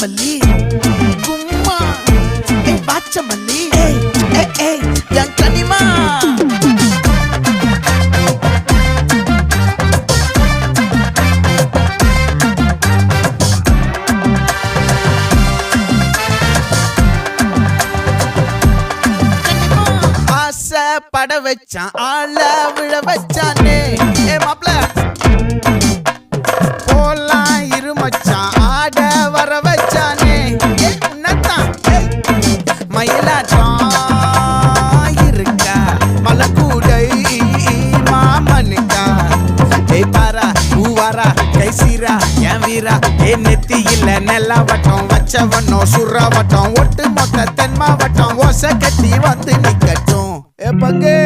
வாச்சமல்லி கும்மா வாச்சமல்லி என் கனிமா பட வச்சான் ஆள விழ வச்சானே மாப்ள போலாம் இருமச்சான் ஆட வர வச்சானே உன்னத்தான் மயிலாட்டம் இருக்கா மலக்கூடை மாமனுக்கா பாரா பூவாரா கைசீரா என் வீரா நெத்தி இல்ல நெல்லா வட்டம் வச்சவனோ சுறா வட்டம் ஒட்டு மொத்த தென் மாவட்டம் ஓசை கட்டி வந்து நிக்கட்டும் பங்கே